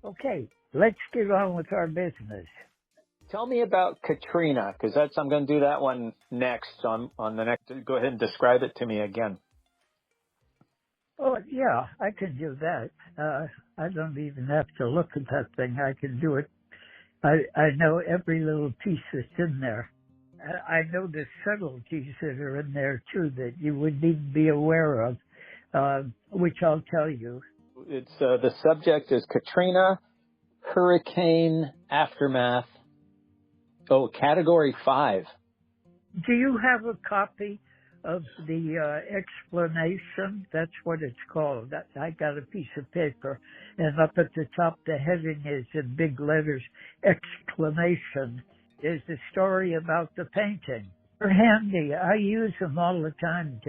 Okay, let's get on with our business. Tell me about Katrina, because I'm going to do that one next on the next. Go ahead and describe it to me again. Oh, yeah, I can do that. I don't even have to look at that thing. I can do it. I know every little piece that's in there. I know the subtleties that are in there, too, that you wouldn't even be aware of, which I'll tell you. It's the subject is Katrina, Hurricane Aftermath. Oh, Category 5. Do you have a copy of the explanation? That's what it's called. I got a piece of paper, and up at the top the heading is in big letters, exclamation, is the story about the painting. They're handy. I use them all the time.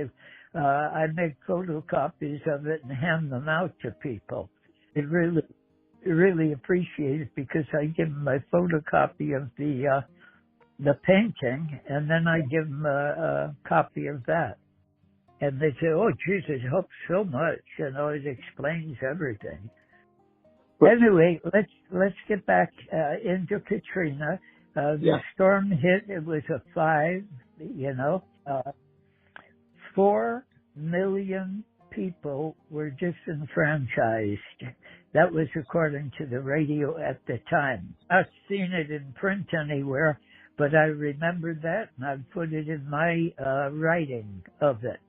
I make photocopies of it and hand them out to people. They really appreciate it because I give them my photocopy of the painting, and then I give them a copy of that. And they say, oh, geez, it helps so much. You know, it explains everything. Anyway, let's get back into Katrina. The storm hit. It was a 5, 4 million people were disenfranchised. That was according to the radio at the time. I've seen it in print anywhere, but I remembered that, and I've put it in my writing of it,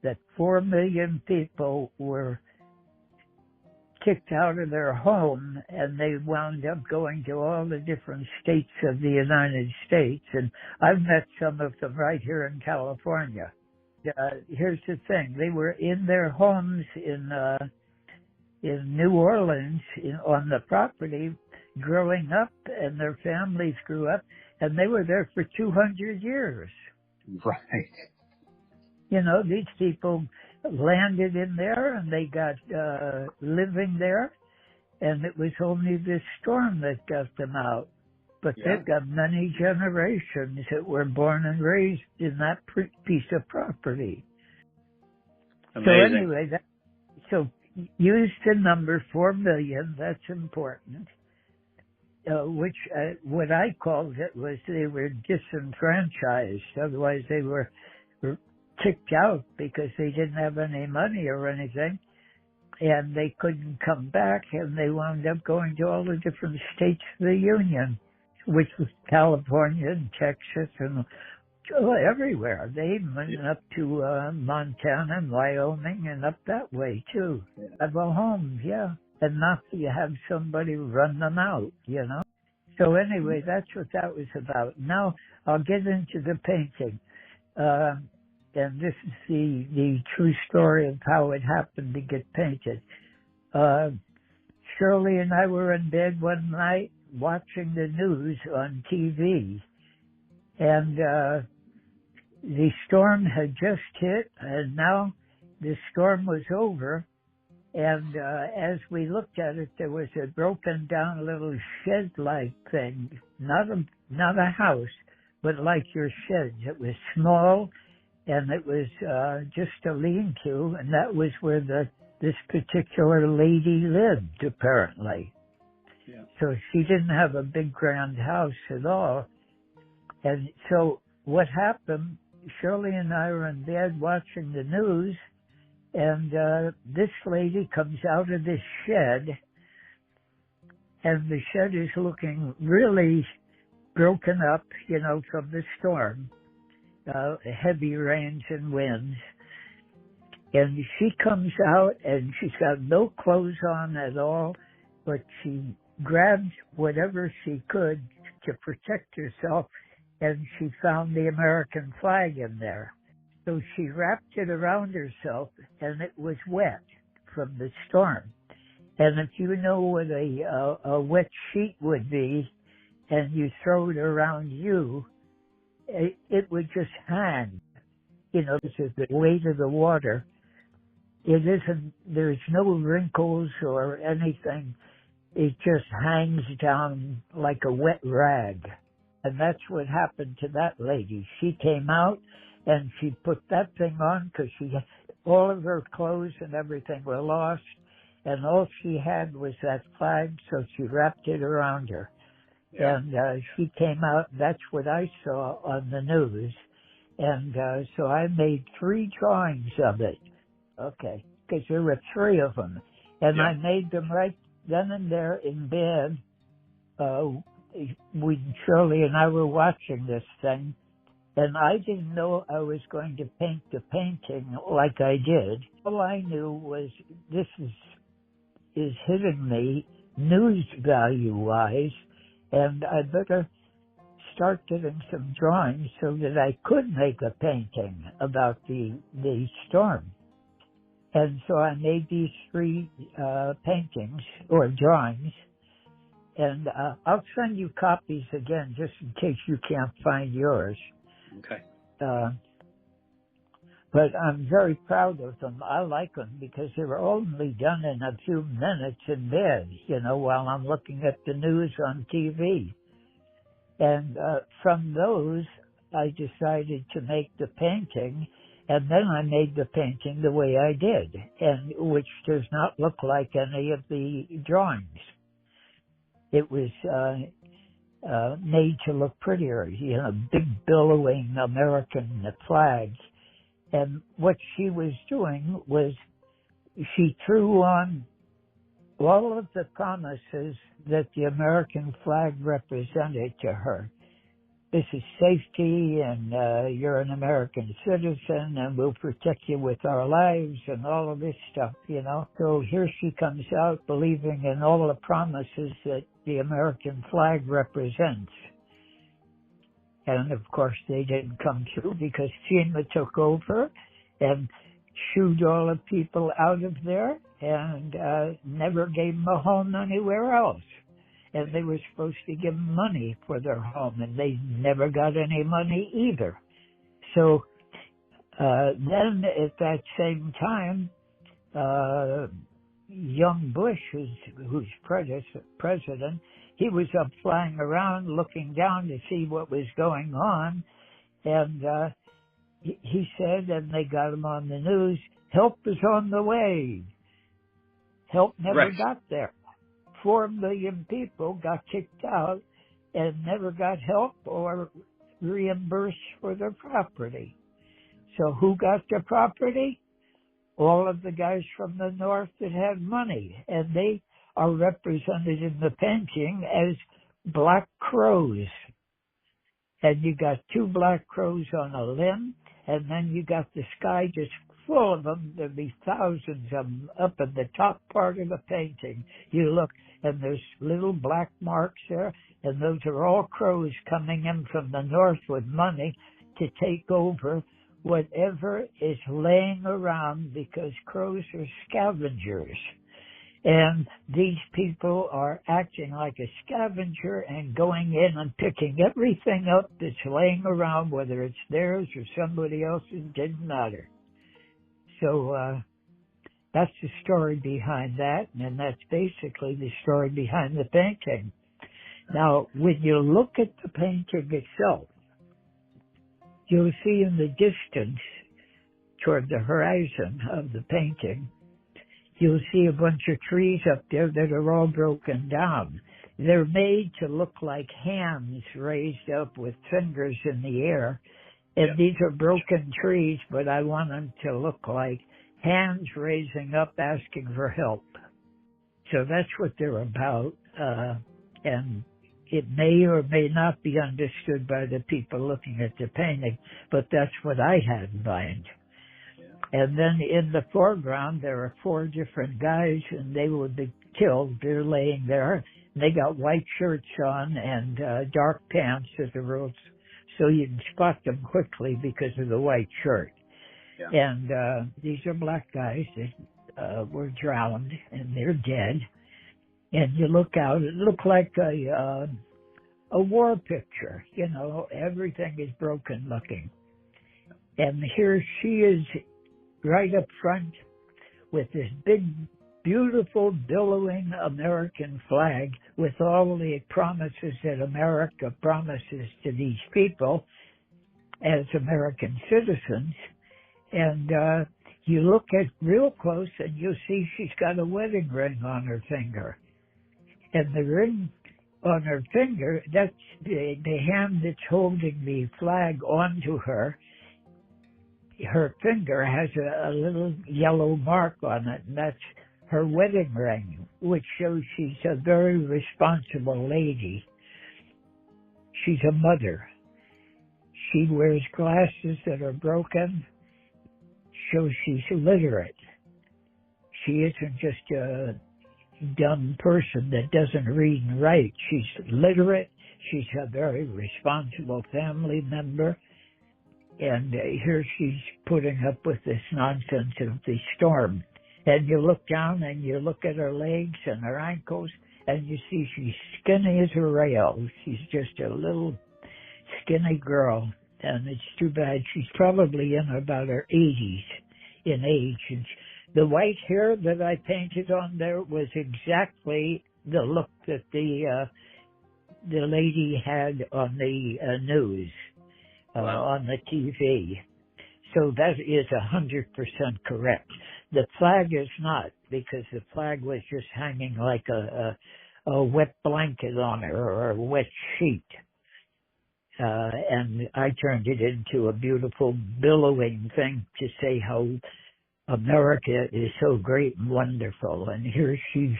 that 4 million people were kicked out of their home, and they wound up going to all the different states of the United States, and I've met some of them right here in California. Here's the thing. They were in their homes in New Orleans on the property growing up, and their families grew up, and they were there for 200 years. Right. You know, these people landed in there, and they got living there, and it was only this storm that got them out. But they've got many generations that were born and raised in that piece of property. Amazing. So anyway, so use the number 4 million. That's important. Which what I called it was they were disenfranchised. Otherwise, they were kicked out because they didn't have any money or anything, and they couldn't come back, and they wound up going to all the different states of the Union, which was California and Texas and everywhere. They even went up to Montana and Wyoming and up that way, too. Have a home, and not you have somebody run them out, you know. So anyway, that's what that was about. Now I'll get into the painting. And this is the true story of how it happened to get painted. Shirley and I were in bed one night watching the news on TV, and the storm had just hit, and now the storm was over, and as we looked at it, there was a broken down little shed-like thing, not a house, but like your sheds. It was small, and it was just a lean-to, and that was where this particular lady lived, apparently. Yeah. So she didn't have a big grand house at all. And so what happened, Shirley and I were in bed watching the news, and this lady comes out of this shed, and the shed is looking really broken up, you know, from the storm. Heavy rains and winds, and she comes out and she's got no clothes on at all, but she grabbed whatever she could to protect herself, and she found the American flag in there. So she wrapped it around herself, and it was wet from the storm. And if you know what a wet sheet would be, and you throw it around you, it would just hang, you know, because of the weight of the water. It isn't, there's no wrinkles or anything. It just hangs down like a wet rag. And that's what happened to that lady. She came out and she put that thing on because all of her clothes and everything were lost. and all she had was that flag, so she wrapped it around her. Yeah. And she came out, that's what I saw on the news. And so I made 3 drawings of it. Okay, because there were 3 of them. And Yeah. I made them right then and there in bed. Shirley and I were watching this thing, and I didn't know I was going to paint the painting like I did. All I knew was this is hitting me news value-wise, and I better start getting some drawings so that I could make a painting about the storm. And so I made these 3 paintings or drawings, and I'll send you copies again just in case you can't find yours. Okay. But I'm very proud of them. I like them because they were only done in a few minutes in bed, while I'm looking at the news on TV. And from those, I decided to make the painting, and then I made the painting the way I did, and which does not look like any of the drawings. It was made to look prettier, big billowing American flags. And what she was doing was she threw on all of the promises that the American flag represented to her. This is safety, and you're an American citizen, and we'll protect you with our lives, and all of this stuff, So here she comes out believing in all the promises that the American flag represents. And of course they didn't come true because FEMA took over and shooed all the people out of there and never gave them a home anywhere else. And they were supposed to give them money for their home, and they never got any money either. So then at that same time, young Bush, who's president, he was up flying around looking down to see what was going on. And he said, and they got him on the news, help is on the way. Help never got there. 4 million people got kicked out and never got help or reimbursed for their property. So who got the property? All of the guys from the north that had money, and they are represented in the painting as black crows. And you got 2 black crows on a limb, and then you got the sky just full of them. There'd be thousands of them up in the top part of the painting. You look, and there's little black marks there, and those are all crows coming in from the north with money to take over whatever is laying around, because crows are scavengers. And these people are acting like a scavenger and going in and picking everything up that's laying around, whether it's theirs or somebody else's, didn't matter. So that's the story behind that, and that's basically the story behind the painting. Now, when you look at the painting itself, you'll see in the distance, toward the horizon of the painting, you'll see a bunch of trees up there that are all broken down. They're made to look like hands raised up with fingers in the air. And these are broken trees, but I want them to look like hands raising up asking for help. So that's what they're about. And it may or may not be understood by the people looking at the painting, but that's what I had in mind. And then in the foreground, there are 4 different guys, and they will be killed. They're laying there. They got white shirts on and dark pants as the rules, so you can spot them quickly because of the white shirt. Yeah. And these are black guys that were drowned, and they're dead. And you look out, it looked like a war picture. Everything is broken looking. And here she is, right up front with this big, beautiful, billowing American flag with all the promises that America promises to these people as American citizens. And You look at real close and you'll see she's got a wedding ring on her finger. And the ring on her finger, that's the hand that's holding the flag onto her. Her finger has a little yellow mark on it, and that's her wedding ring, which shows she's a very responsible lady. She's a mother. She wears glasses that are broken, shows she's literate. She isn't just a dumb person that doesn't read and write. She's literate. She's a very responsible family member. And here she's putting up with this nonsense of the storm. And you look down and you look at her legs and her ankles, and you see she's skinny as a rail. She's just a little skinny girl. And it's too bad. She's probably in about her 80s in age. And the white hair that I painted on there was exactly the look that the lady had on the news. On the TV. So that is 100% correct. The flag is not, because the flag was just hanging like a wet blanket on her or a wet sheet. And I turned it into a beautiful billowing thing to say how America is so great and wonderful. And here she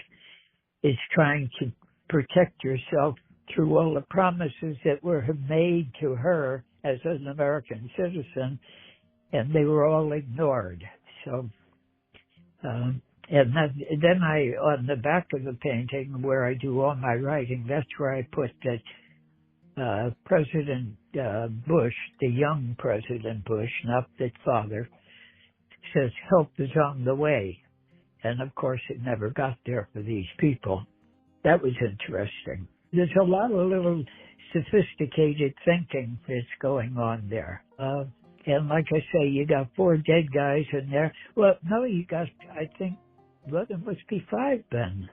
is trying to protect herself through all the promises that were made to her as an American citizen, and they were all ignored. So, and then I, on the back of the painting where I do all my writing, that's where I put that President Bush, the young President Bush, not the father, says help is on the way. And of course it never got there for these people. That was interesting. There's a lot of little sophisticated thinking that's going on there. And like I say, you got 4 dead guys in there. Well, no, you got, I think, well, there must be 5 then.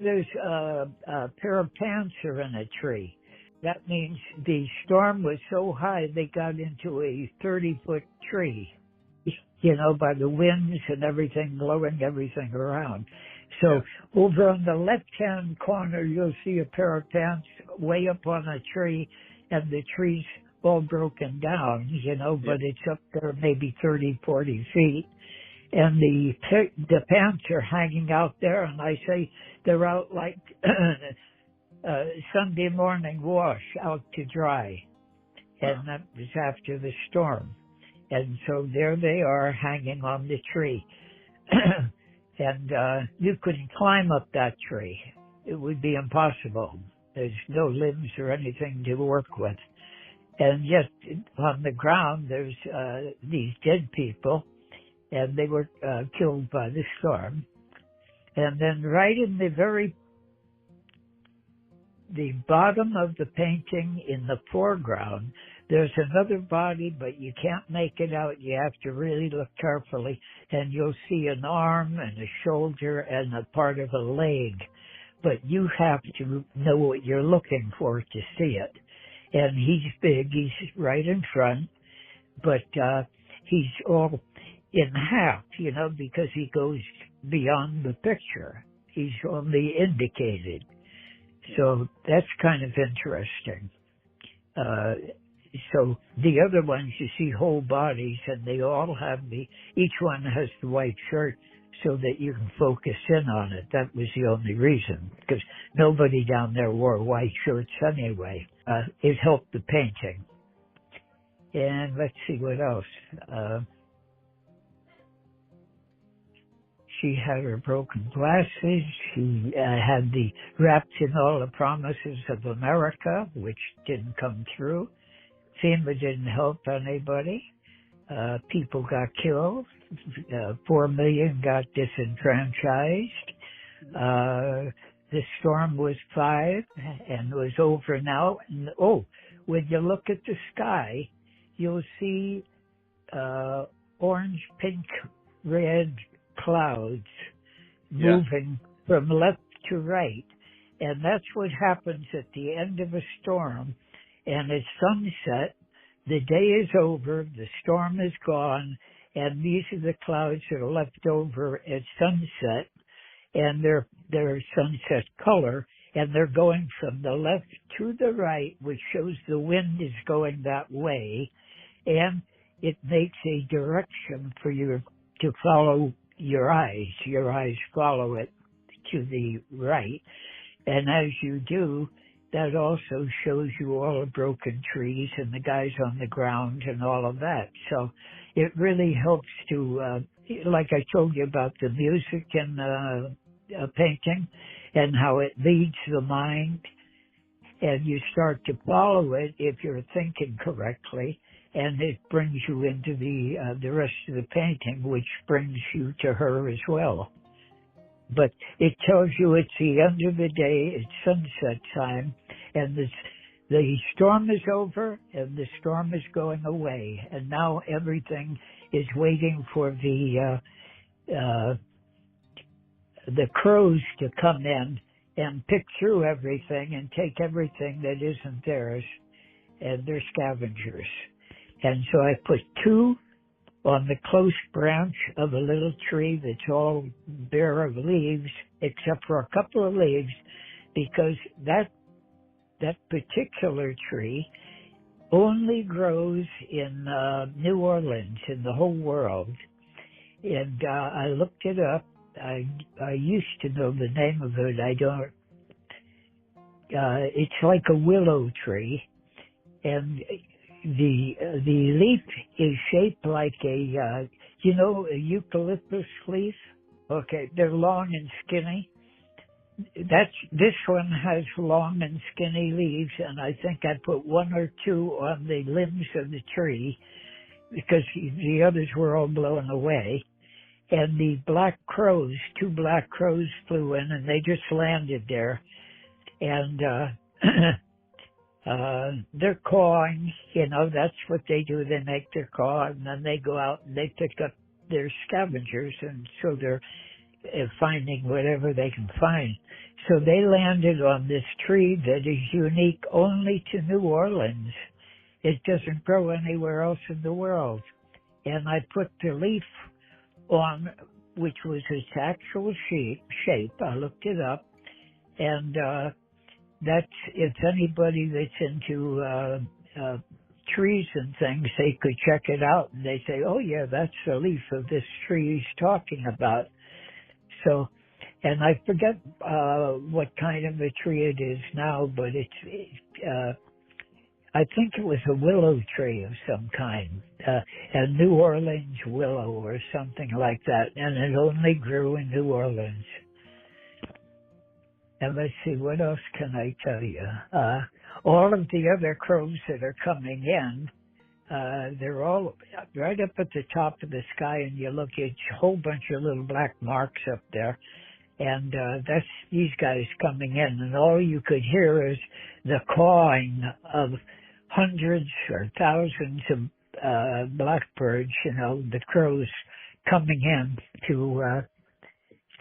There's a pair of pants are in a tree. That means the storm was so high they got into a 30-foot tree, you know, by the winds and everything, blowing everything around. So over on the left-hand corner, you'll see a pair of pants way up on a tree, and the tree's all broken down, you know, but it's up there maybe 30, 40 feet. And the pants are hanging out there, and I say they're out like Sunday morning wash, out to dry. And that was after the storm. And so there they are hanging on the tree. And you couldn't climb up that tree. It would be impossible. There's no limbs or anything to work with. And yet on the ground there's these dead people, and they were killed by the storm. And then right in the bottom of the painting in the foreground, there's another body, but you can't make it out. You have to really look carefully, and you'll see an arm and a shoulder and a part of a leg. But you have to know what you're looking for to see it. And he's big, he's right in front, but he's all in half, you know, because he goes beyond the picture. He's only indicated. So that's kind of interesting. So the other ones, you see whole bodies, and they all have each one has the white shirt so that you can focus in on it. That was the only reason, because nobody down there wore white shirts anyway. It helped the painting. And let's see what else. She had her broken glasses. She had the wrapped in all the promises of America, which didn't come through. FEMA didn't help anybody. People got killed. 4 million got disenfranchised. The storm was 5 and was over now. And, when you look at the sky, you'll see orange, pink, red clouds moving from left to right. And that's what happens at the end of a storm. And at sunset, the day is over, the storm is gone, and these are the clouds that are left over at sunset, and they're sunset color, and they're going from the left to the right, which shows the wind is going that way, and it makes a direction for you to follow your eyes. Your eyes follow it to the right, and as you do, that also shows you all the broken trees and the guys on the ground and all of that. So it really helps to, like I told you about the music and painting and how it leads the mind, and you start to follow it if you're thinking correctly, and it brings you into the rest of the painting, which brings you to her as well. But it tells you it's the end of the day, it's sunset time, and the storm is over, and the storm is going away, and now everything is waiting for the crows to come in and pick through everything and take everything that isn't theirs, and they're scavengers. And so I put 2 on the close branch of a little tree that's all bare of leaves, except for a couple of leaves, because that particular tree only grows in New Orleans, in the whole world. And I looked it up. I used to know the name of it. I don't. It's like a willow tree, and the leaf is shaped like a eucalyptus leaf. Okay, they're long and skinny. This one has long and skinny leaves, and I think I put 1 or 2 on the limbs of the tree because the others were all blown away. And the black crows, 2 black crows flew in, and they just landed there. And they're cawing, that's what they do. They make their caw, and then they go out and they pick up their scavengers, and so they're finding whatever they can find. So they landed on this tree that is unique only to New Orleans. It doesn't grow anywhere else in the world. And I put the leaf on, which was its actual shape. I looked it up, and that's, if anybody that's into trees and things, they could check it out, and they say, oh yeah, that's the leaf of this tree he's talking about. So, and I forget what kind of a tree it is now, but I think it was a willow tree of some kind, a New Orleans willow or something like that, and it only grew in New Orleans. And let's see, what else can I tell you? All of the other crows that are coming in, they're all right up at the top of the sky, and you look at a whole bunch of little black marks up there, and that's these guys coming in, and all you could hear is the cawing of hundreds or thousands of blackbirds, the crows coming in to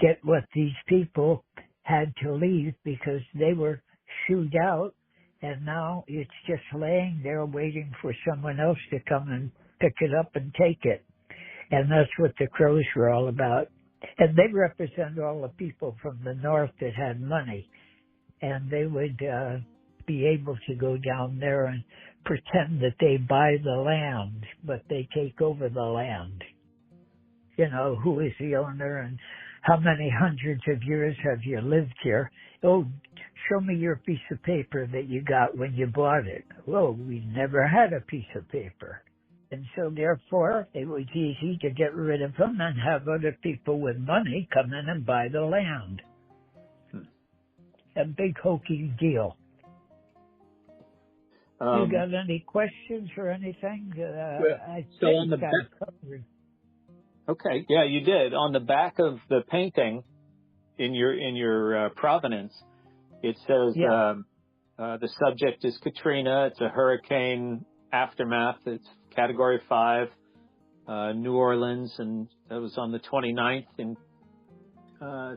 get what these people had to leave because they were shooed out, and now it's just laying there waiting for someone else to come and pick it up and take it. And that's what the crows were all about. And they represent all the people from the north that had money, and they would be able to go down there and pretend that they buy the land, but they take over the land. Who is the owner and how many hundreds of years have you lived here? Oh, show me your piece of paper that you got when you bought it. Well, we never had a piece of paper. And so therefore, it was easy to get rid of them and have other people with money come in and buy the land. A big hokey deal. You got any questions or anything? I so on the back, covered. Okay, yeah, you did. On the back of the painting, in your provenance, it says the subject is Katrina. It's a hurricane aftermath. It's Category 5, New Orleans, and that was on the 29th in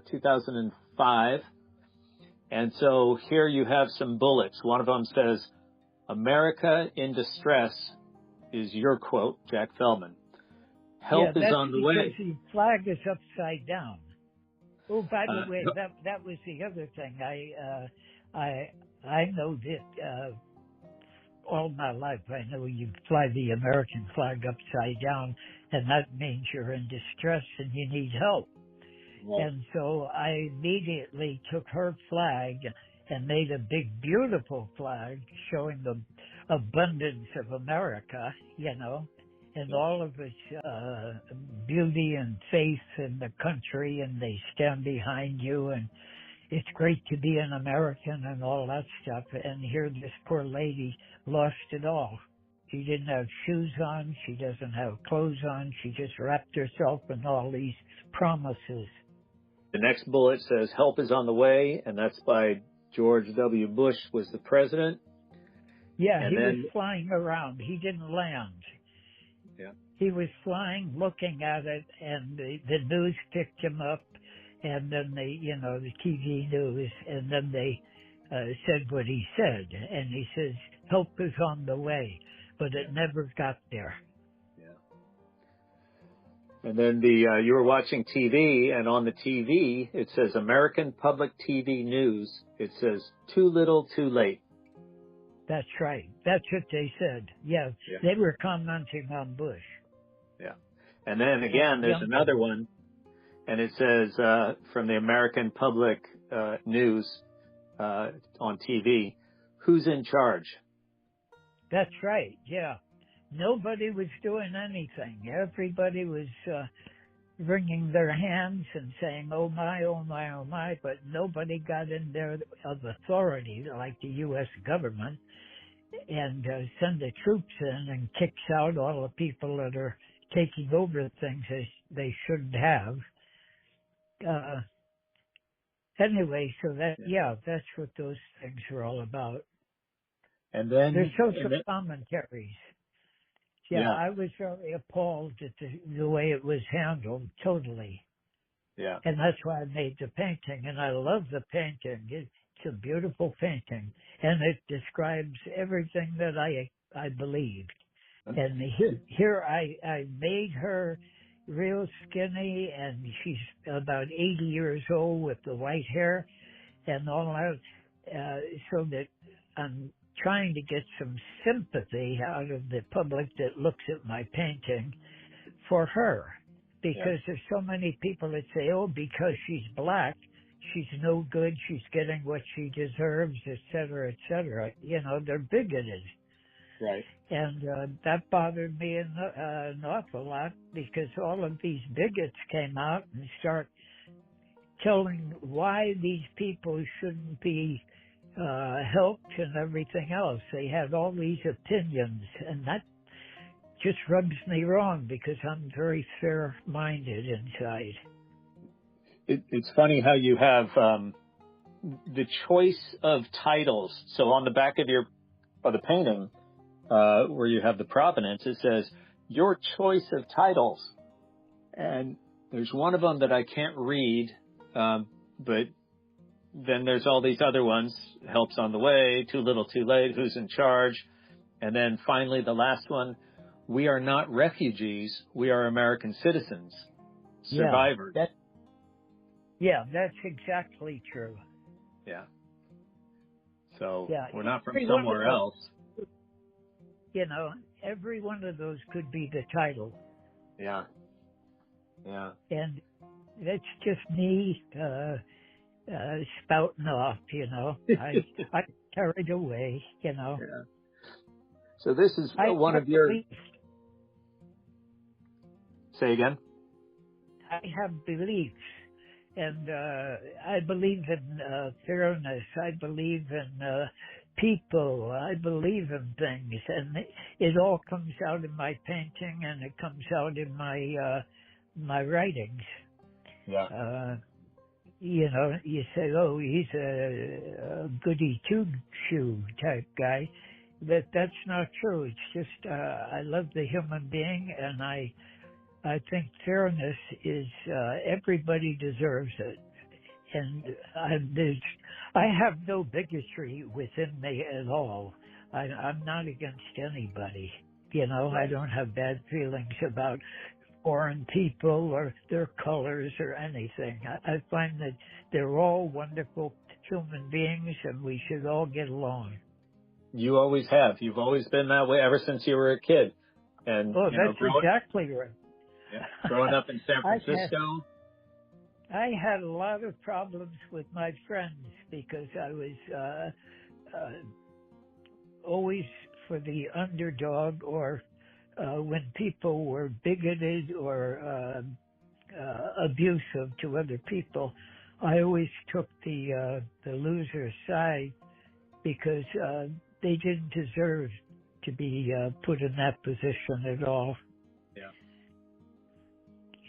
2005. And so here you have some bullets. One of them says, "America in distress," is your quote, Jack Feldman. Yeah, Help is that's on the because way. the flag is upside down. Oh, by the way, No, that was the other thing. I know that all my life. I know you fly the American flag upside down, and that means you're in distress and you need help. right. And so I immediately took her flag and made a big, beautiful flag showing the abundance of America, and Yeah. all of its beauty and faith in the country, and they stand behind you, and it's great to be an American and all that stuff. And here this poor lady lost it all. She didn't have shoes on. She doesn't have clothes on. She just wrapped herself in all these promises. The next bullet says help is on the way, and that's by George W. Bush was the president. Yeah, And he was then, flying around. He didn't land. yeah, He was flying, looking at it, and the news picked him up, and then the TV news, and then they said what he said, and he says, help is on the way, but it never got there. yeah. And then you were watching TV, and on the TV it says American Public TV News. It says too little, too late. That's right. That's what they said. Yeah, Yeah. they were commenting on Bush. Yeah. And then again, there's another one, and it says from the American Public News on TV, who's in charge? That's right. Yeah. Nobody was doing anything. Everybody was wringing their hands and saying, oh my, oh my, oh my, but nobody got in there of authority like the U.S. government and send the troops in and kicks out all the people that are taking over things they shouldn't have. Anyway, so that's what those things are all about. And then They're social commentaries. Yeah, yeah, I was very appalled at the way it was handled, totally. yeah. And that's why I made the painting, and I love the painting. It's a beautiful painting, and it describes everything that I believed. And here I made her real skinny, and she's about 80 years old with the white hair and all that, so that I'm trying to get some sympathy out of the public that looks at my painting for her. Because there's so many people that say, oh, because she's black, she's no good, she's getting what she deserves, et cetera, et cetera. They're bigoted. Right. And that bothered me an awful lot because all of these bigots came out and start telling why these people shouldn't be helped and everything else. They had all these opinions, and that just rubs me wrong because I'm very fair-minded inside. It's funny how you have the choice of titles. So on the back of the painting, where you have the provenance, it says your choice of titles, and there's one of them that I can't read, but then there's all these other ones: help's on the way, too little, too late, who's in charge, and then finally the last one: we are not refugees, we are American citizens, survivors. That's exactly true. Yeah. So yeah, we're not from somewhere else. Every one of those could be the title. Yeah. Yeah. And that's just me spouting off, I carried away, Yeah. So this is one of your... Say again? I have beliefs, and I believe in fairness. I believe in people. I believe in things, and it all comes out in my painting, and it comes out in my writings. Yeah. You say, oh, he's a goody two-shoe type guy. That's not true. It's just I love the human being, and I think fairness is everybody deserves it, and I have no bigotry within me at all. I'm not against anybody. I don't have bad feelings about foreign people or their colors or anything. I find that they're all wonderful human beings and we should all get along. You always have. You've always been that way ever since you were a kid. And That's exactly right. Growing up in San Francisco. I had a lot of problems with my friends because I was always for the underdog, or when people were bigoted or abusive to other people, I always took the loser's side because they didn't deserve to be put in that position at all. Yeah.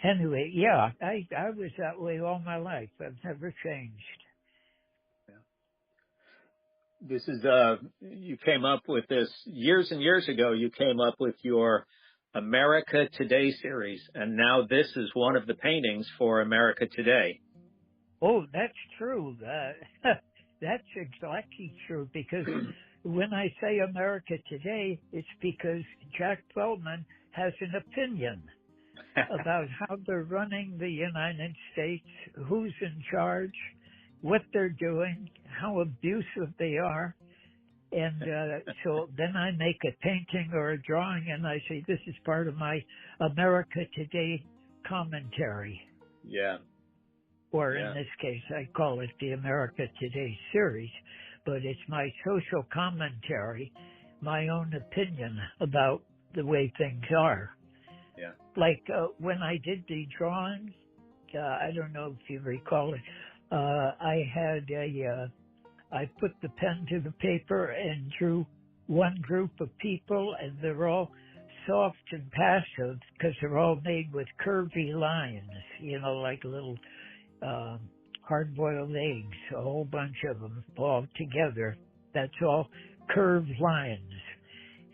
Anyway, yeah, I was that way all my life. I've never changed. Yeah. This is, you came up with this years and years ago. You came up with your America Today series, and now this is one of the paintings for America Today. Oh, that's true. That's exactly true, because when I say America Today, it's because Jack Feldman has an opinion about how they're running the United States, who's in charge, what they're doing, how abusive they are. And so then I make a painting or a drawing and I say, this is part of my America Today commentary. Yeah. Or in this case, I call it the America Today series, but it's my social commentary, my own opinion about the way things are. Yeah. Like when I did the drawings, I don't know if you recall it, I put the pen to the paper and drew one group of people, and they're all soft and passive because they're all made with curvy lines, like little hard-boiled eggs, a whole bunch of them all together. That's all curved lines.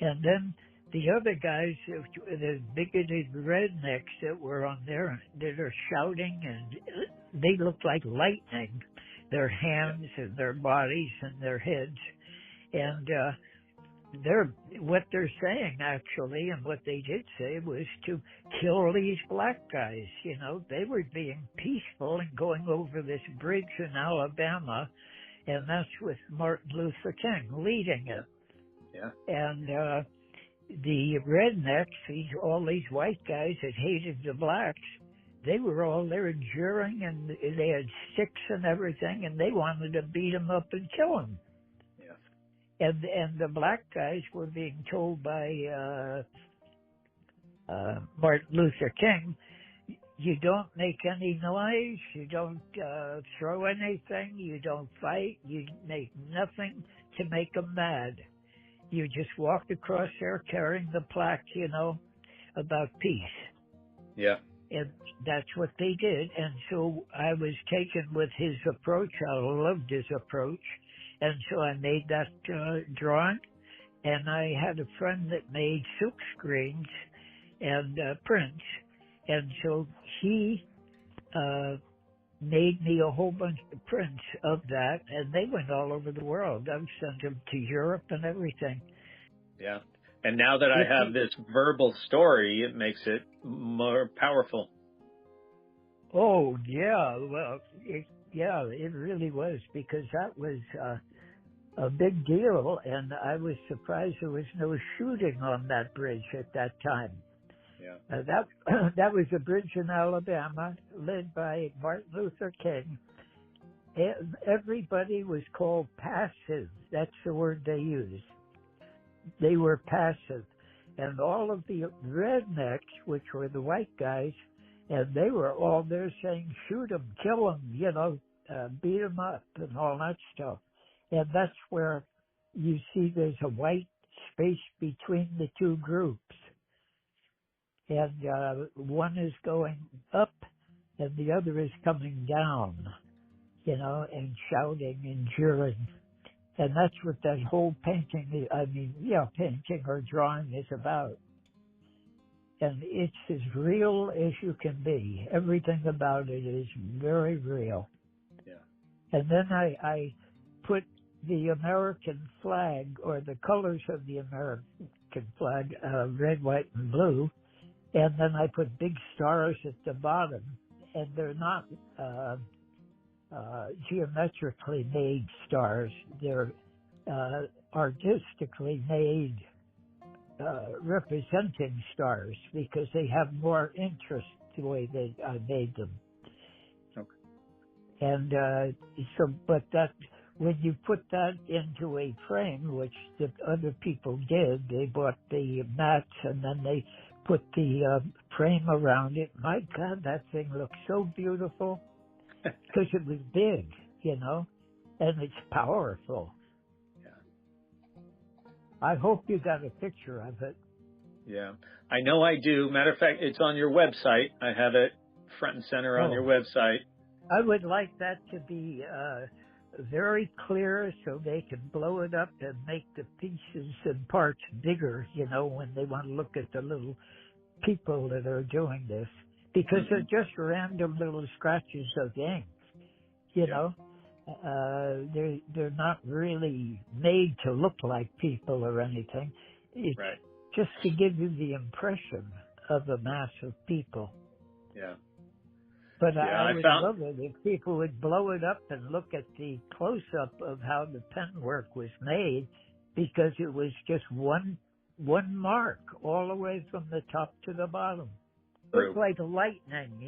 And then the other guys, the bigoted rednecks that were on there, that are shouting, and they look like lightning, their hands and their bodies and their heads. And what they're saying, actually, and what they did say, was to kill these black guys. They were being peaceful and going over this bridge in Alabama, and that's with Martin Luther King leading it. Yeah. And the rednecks, all these white guys that hated the blacks, they were all there jeering, and they had sticks and everything, and they wanted to beat them up and kill them. And the black guys were being told by Martin Luther King, you don't make any noise, you don't throw anything, you don't fight, you make nothing to make them mad. You just walk across there carrying the plaque, about peace. Yeah. And that's what they did. And so I was taken with his approach. I loved his approach. And so I made that drawing, and I had a friend that made silk screens and prints, and so he made me a whole bunch of prints of that, and they went all over the world. I've sent them to Europe and everything. Yeah. And now that I have this verbal story, it makes it more powerful. Oh, yeah. Well, it really was, because that was a big deal, and I was surprised there was no shooting on that bridge at that time. Yeah. That was a bridge in Alabama led by Martin Luther King. Everybody was called passive. That's the word they used. They were passive. And all of the rednecks, which were the white guys, and they were all there saying, shoot them, kill them, beat them up and all that stuff. And that's where you see there's a white space between the two groups. And one is going up and the other is coming down, and shouting and jeering. And that's what that whole painting, painting or drawing is about. And it's as real as you can be. Everything about it is very real. Yeah. And then I put the American flag, or the colors of the American flag, red, white, and blue, And then I put big stars at the bottom, and they're not geometrically made stars. They're artistically made, representing stars because they have more interest the way that I made them. Okay. And but that, when you put that into a frame, which the other people did, they bought the mats and then they put the frame around it. My God, that thing looked so beautiful because it was big, and it's powerful. Yeah. I hope you got a picture of it. Yeah, I know I do. Matter of fact, it's on your website. I have it front and center on your website. I would like that to be very clear so they can blow it up and make the pieces and parts bigger, when they want to look at the little people that are doing this. Because they're just random little scratches of ink, They're not really made to look like people or anything. It's just to give you the impression of a mass of people. Yeah. But I would love it if people would blow it up and look at the close-up of how the pen work was made, because it was just one mark all the way from the top to the bottom. Looked like lightning,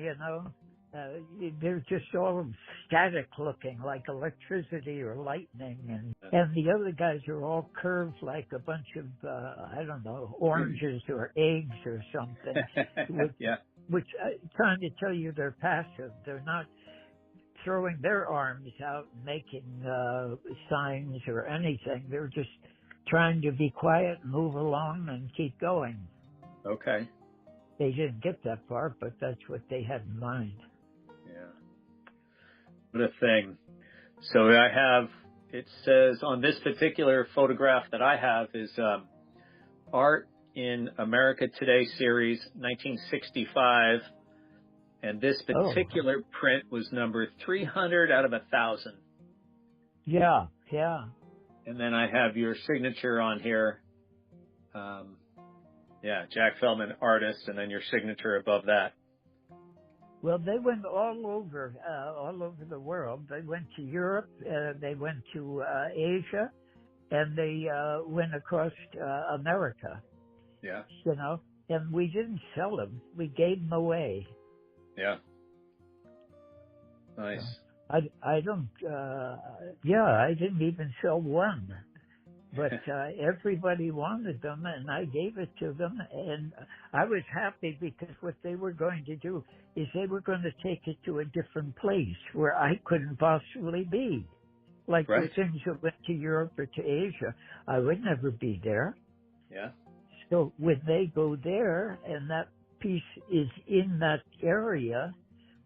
They're just all static looking, like electricity or lightning. And the other guys are all curved like a bunch of, oranges or eggs or something. Which trying to tell you they're passive. They're not throwing their arms out and making signs or anything. They're just trying to be quiet, move along, and keep going. Okay. They didn't get that far, but that's what they had in mind. Yeah. What a thing. So it says on this particular photograph that I have is Art in America Today series, 1965. And this particular print was number 300 out of 1,000. Yeah. And then I have your signature on here. Jack Feldman, artist, and then your signature above that. Well, they went all over the world. They went to Europe, they went to Asia, and they went across America. Yeah. And we didn't sell them. We gave them away. Yeah. Nice. I didn't even sell one. But everybody wanted them, and I gave it to them, and I was happy because what they were going to do is they were going to take it to a different place where I couldn't possibly be. Like the things that went to Europe or to Asia, I would never be there. Yeah. So when they go there and that piece is in that area,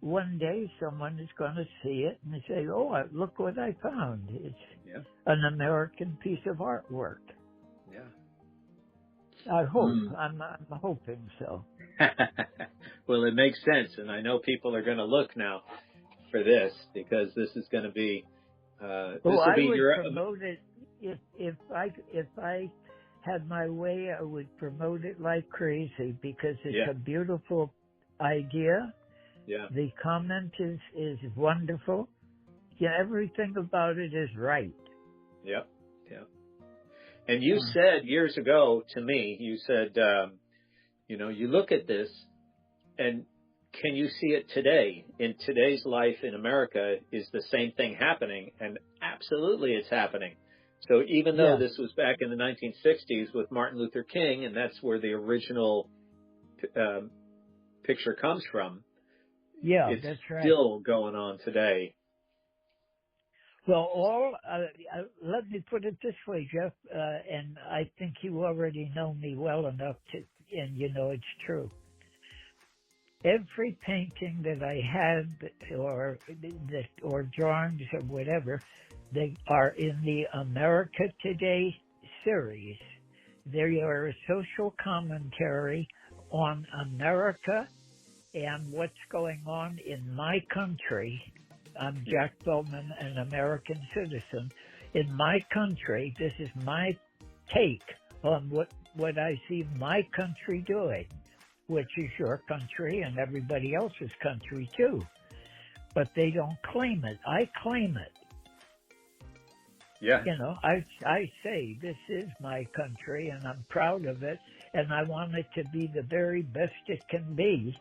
one day someone is going to see it and say, "Oh, look what I found. It's an American piece of artwork." Yeah. I hope. I'm hoping so. Well, it makes sense, and I know people are going to look now for this because this is going to be. I would promote it if I had my way. I would promote it like crazy because it's a beautiful idea. Yeah. The comment is wonderful. Yeah, everything about it is right. Yeah. Yeah. And you said years ago to me, you said, you look at this and can you see it today? In today's life in America, is the same thing happening? And absolutely it's happening. So even though this was back in the 1960s with Martin Luther King, and that's where the original picture comes from, it's that's right. still going on today. Well, let me put it this way, Jeff, and I think you already know me well enough and you know it's true. Every painting that I had or drawings or whatever, they are in the America Today series. They are a social commentary on America and what's going on in my country. I'm Jack Feldman, an American citizen. In my country, this is my take on what I see my country doing. which is your country and everybody else's country too. But they don't claim it. I claim it. Yeah. You know, I say this is my country and I'm proud of it and I want it to be the very best it can be.